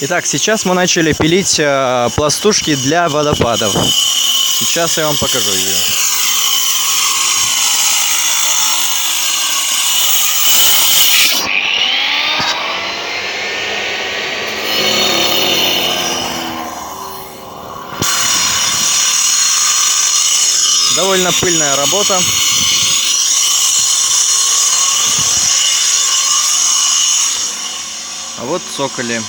Итак, сейчас мы начали пилить пластушки для водопадов. Сейчас я вам покажу ее. Довольно пыльная работа. А вот цоколи.